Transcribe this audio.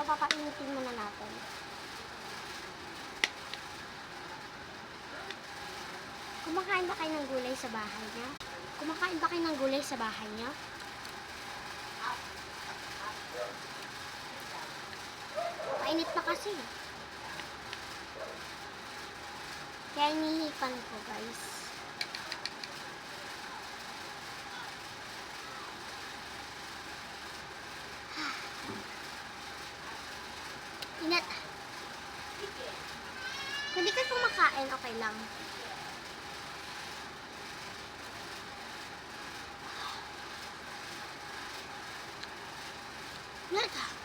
papainitin muna natin. Kumakain ba kayo ng gulay sa bahay niyo? Kumakain ba kayo ng gulay sa bahay niyo? Mainit pa kasi. Kaya hinihipan ko, guys. Inat. Kung di kayo kumakain, okay lang. Inat.